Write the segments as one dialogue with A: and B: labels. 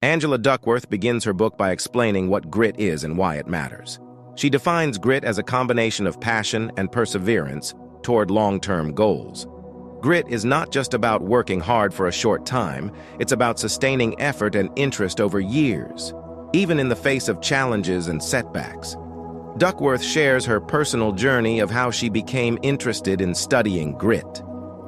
A: Angela Duckworth begins her book by explaining what grit is and why it matters. She defines grit as a combination of passion and perseverance toward long-term goals. Grit is not just about working hard for a short time, it's about sustaining effort and interest over years, even in the face of challenges and setbacks. Duckworth shares her personal journey of how she became interested in studying grit.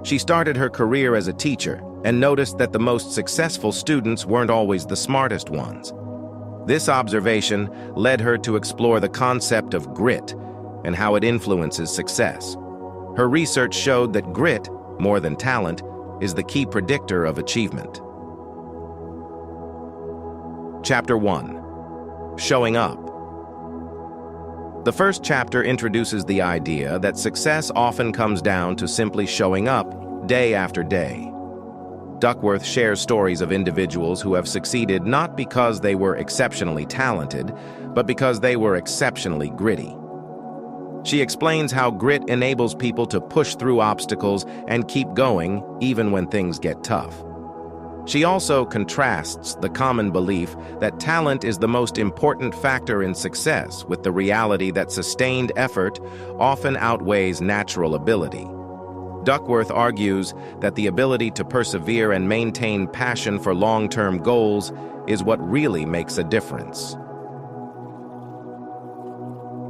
A: She started her career as a teacher and noticed that the most successful students weren't always the smartest ones. This observation led her to explore the concept of grit and how it influences success. Her research showed that grit, more than talent, is the key predictor of achievement. Chapter 1. Showing Up. The first chapter introduces the idea that success often comes down to simply showing up day after day. Duckworth shares stories of individuals who have succeeded not because they were exceptionally talented, but because they were exceptionally gritty. She explains how grit enables people to push through obstacles and keep going even when things get tough. She also contrasts the common belief that talent is the most important factor in success with the reality that sustained effort often outweighs natural ability. Duckworth argues that the ability to persevere and maintain passion for long-term goals is what really makes a difference.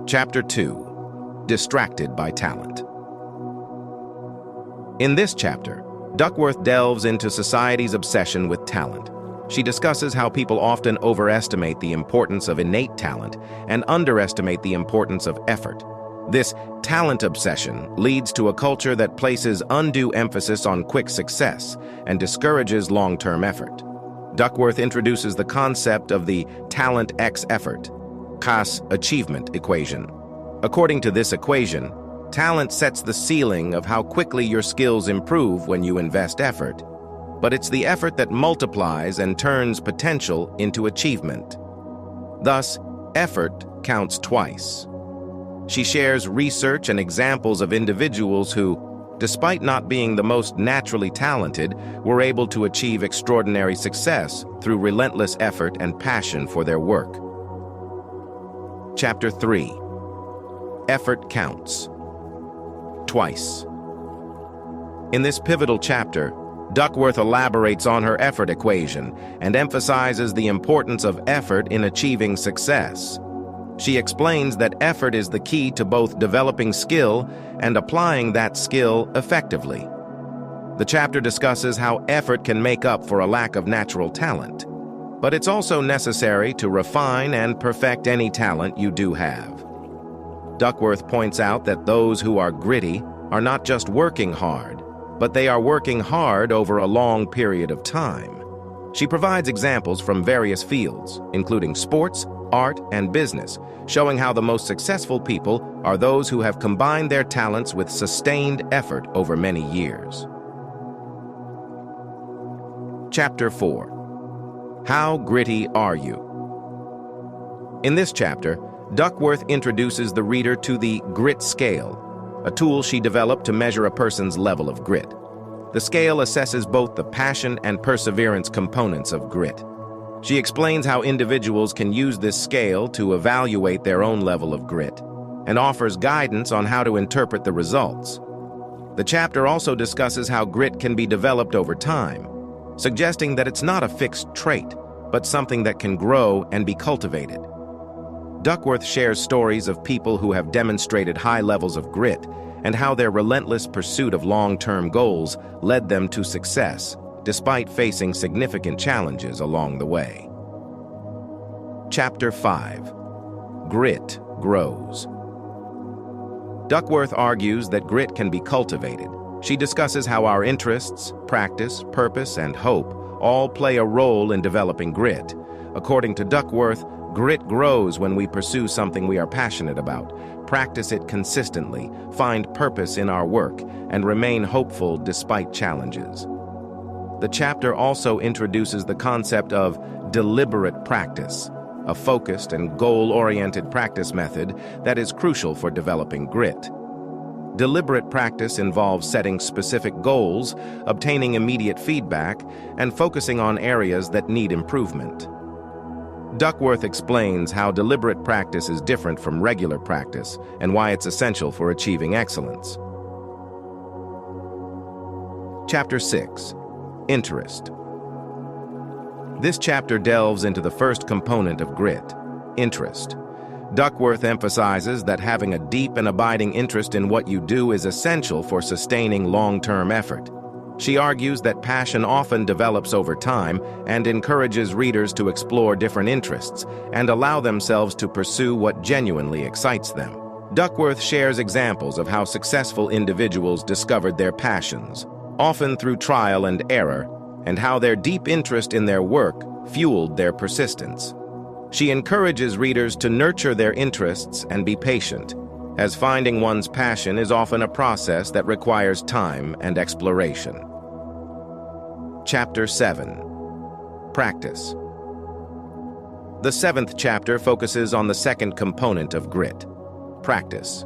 A: Chapter 2. Distracted by Talent. In this chapter, Duckworth delves into society's obsession with talent. She discusses how people often overestimate the importance of innate talent and underestimate the importance of effort. This talent obsession leads to a culture that places undue emphasis on quick success and discourages long-term effort. Duckworth introduces the concept of the talent x effort, CAS achievement equation. According to this equation, talent sets the ceiling of how quickly your skills improve when you invest effort, but it's the effort that multiplies and turns potential into achievement. Thus, effort counts twice. She shares research and examples of individuals who, despite not being the most naturally talented, were able to achieve extraordinary success through relentless effort and passion for their work. Chapter 3. Effort counts twice. In this pivotal chapter, Duckworth elaborates on her effort equation and emphasizes the importance of effort in achieving success. She explains that effort is the key to both developing skill and applying that skill effectively. The chapter discusses how effort can make up for a lack of natural talent, but it's also necessary to refine and perfect any talent you do have. Duckworth points out that those who are gritty are not just working hard, but they are working hard over a long period of time. She provides examples from various fields, including sports, art, and business, showing how the most successful people are those who have combined their talents with sustained effort over many years. Chapter 4. How gritty are you? In this chapter, Duckworth introduces the reader to the grit scale, a tool she developed to measure a person's level of grit. The scale assesses both the passion and perseverance components of grit. She explains how individuals can use this scale to evaluate their own level of grit and offers guidance on how to interpret the results. The chapter also discusses how grit can be developed over time, suggesting that it's not a fixed trait, but something that can grow and be cultivated. Duckworth shares stories of people who have demonstrated high levels of grit and how their relentless pursuit of long-term goals led them to success, despite facing significant challenges along the way. Chapter 5. Grit grows. Duckworth argues that grit can be cultivated. She discusses how our interests, practice, purpose, and hope all play a role in developing grit. According to Duckworth, grit grows when we pursue something we are passionate about, practice it consistently, find purpose in our work, and remain hopeful despite challenges. The chapter also introduces the concept of deliberate practice, a focused and goal-oriented practice method that is crucial for developing grit. Deliberate practice involves setting specific goals, obtaining immediate feedback, and focusing on areas that need improvement. Duckworth explains how deliberate practice is different from regular practice and why it's essential for achieving excellence. Chapter 6. Interest. This chapter delves into the first component of grit, interest. Duckworth emphasizes that having a deep and abiding interest in what you do is essential for sustaining long-term effort. She argues that passion often develops over time and encourages readers to explore different interests and allow themselves to pursue what genuinely excites them. Duckworth shares examples of how successful individuals discovered their passions, often through trial and error, and how their deep interest in their work fueled their persistence. She encourages readers to nurture their interests and be patient, as finding one's passion is often a process that requires time and exploration. Chapter 7. Practice. The seventh chapter focuses on the second component of grit, practice.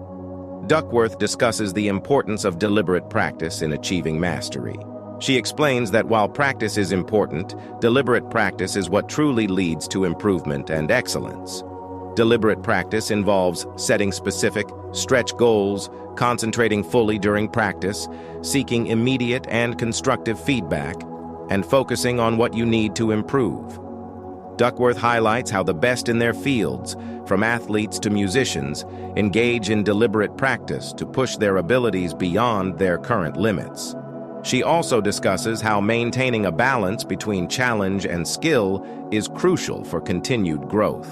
A: Duckworth discusses the importance of deliberate practice in achieving mastery. She explains that while practice is important, deliberate practice is what truly leads to improvement and excellence. Deliberate practice involves setting specific, stretch goals, concentrating fully during practice, seeking immediate and constructive feedback, and focusing on what you need to improve. Duckworth highlights how the best in their fields, from athletes to musicians, engage in deliberate practice to push their abilities beyond their current limits. She also discusses how maintaining a balance between challenge and skill is crucial for continued growth.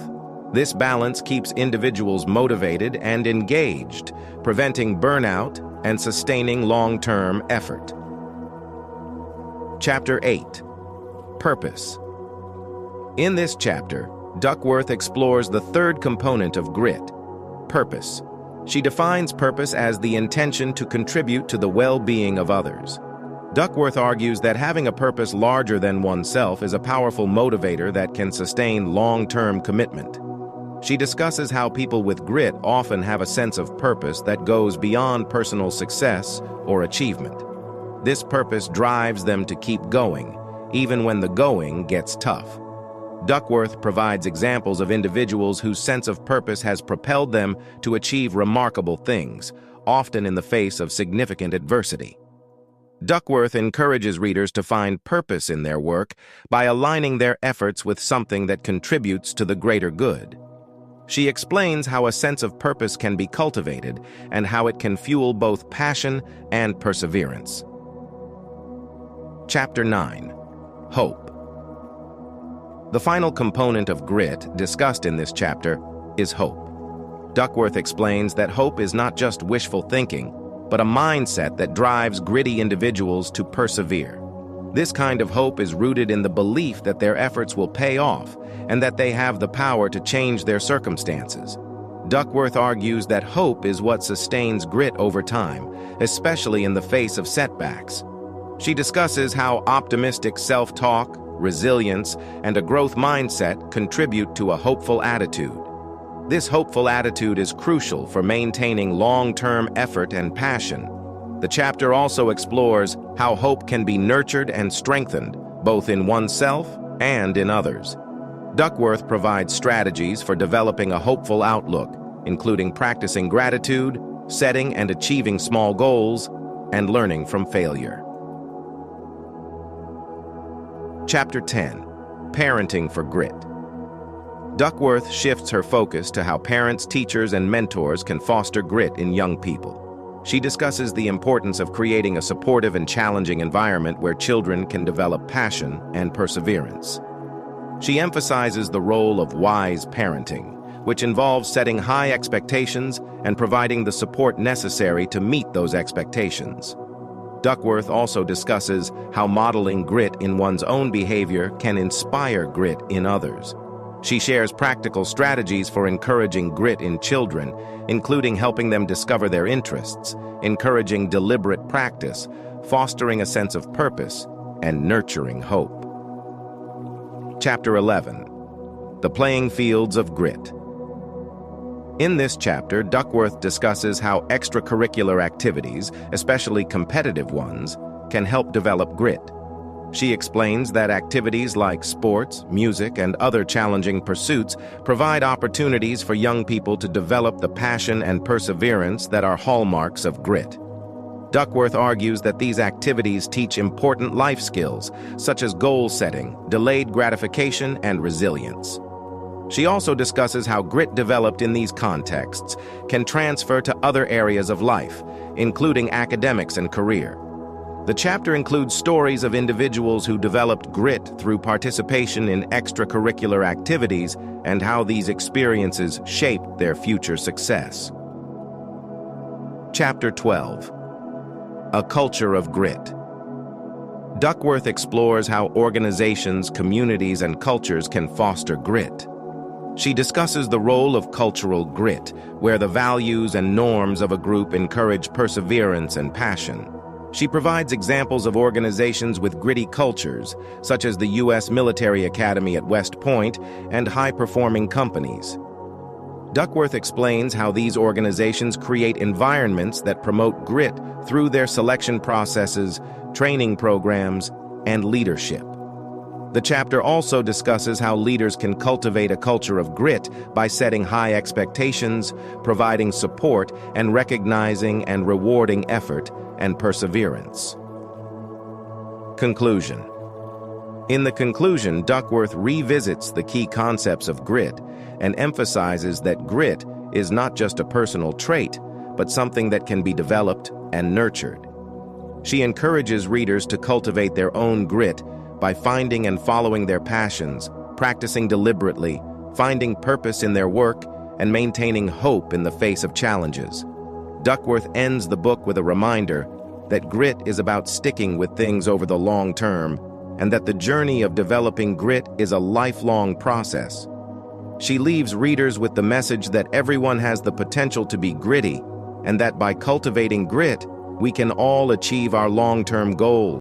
A: This balance keeps individuals motivated and engaged, preventing burnout and sustaining long-term effort. Chapter 8. Purpose. In this chapter, Duckworth explores the third component of grit, purpose. She defines purpose as the intention to contribute to the well-being of others. Duckworth argues that having a purpose larger than oneself is a powerful motivator that can sustain long-term commitment. She discusses how people with grit often have a sense of purpose that goes beyond personal success or achievement. This purpose drives them to keep going, even when the going gets tough. Duckworth provides examples of individuals whose sense of purpose has propelled them to achieve remarkable things, often in the face of significant adversity. Duckworth encourages readers to find purpose in their work by aligning their efforts with something that contributes to the greater good. She explains how a sense of purpose can be cultivated and how it can fuel both passion and perseverance. Chapter 9. Hope. The final component of grit discussed in this chapter is hope. Duckworth explains that hope is not just wishful thinking, but a mindset that drives gritty individuals to persevere. This kind of hope is rooted in the belief that their efforts will pay off and that they have the power to change their circumstances. Duckworth argues that hope is what sustains grit over time, especially in the face of setbacks. She discusses how optimistic self-talk, resilience, and a growth mindset contribute to a hopeful attitude. This hopeful attitude is crucial for maintaining long-term effort and passion. The chapter also explores how hope can be nurtured and strengthened, both in oneself and in others. Duckworth provides strategies for developing a hopeful outlook, including practicing gratitude, setting and achieving small goals, and learning from failure. Chapter 10. Parenting for Grit. Duckworth shifts her focus to how parents, teachers, and mentors can foster grit in young people. She discusses the importance of creating a supportive and challenging environment where children can develop passion and perseverance. She emphasizes the role of wise parenting, which involves setting high expectations and providing the support necessary to meet those expectations. Duckworth also discusses how modeling grit in one's own behavior can inspire grit in others. She shares practical strategies for encouraging grit in children, including helping them discover their interests, encouraging deliberate practice, fostering a sense of purpose, and nurturing hope. Chapter 11. The Playing Fields of Grit. In this chapter, Duckworth discusses how extracurricular activities, especially competitive ones, can help develop grit. She explains that activities like sports, music, and other challenging pursuits provide opportunities for young people to develop the passion and perseverance that are hallmarks of grit. Duckworth argues that these activities teach important life skills, such as goal setting, delayed gratification, and resilience. She also discusses how grit developed in these contexts can transfer to other areas of life, including academics and career. The chapter includes stories of individuals who developed grit through participation in extracurricular activities and how these experiences shaped their future success. Chapter 12. A Culture of Grit. Duckworth explores how organizations, communities, and cultures can foster grit. She discusses the role of cultural grit, where the values and norms of a group encourage perseverance and passion. She provides examples of organizations with gritty cultures, such as the U.S. Military Academy at West Point and high-performing companies. Duckworth explains how these organizations create environments that promote grit through their selection processes, training programs, and leadership. The chapter also discusses how leaders can cultivate a culture of grit by setting high expectations, providing support, and recognizing and rewarding effort and perseverance. Conclusion. In the conclusion, Duckworth revisits the key concepts of grit and emphasizes that grit is not just a personal trait, but something that can be developed and nurtured. She encourages readers to cultivate their own grit by finding and following their passions, practicing deliberately, finding purpose in their work, and maintaining hope in the face of challenges. Duckworth ends the book with a reminder that grit is about sticking with things over the long term, and that the journey of developing grit is a lifelong process. She leaves readers with the message that everyone has the potential to be gritty, and that by cultivating grit, we can all achieve our long-term goals.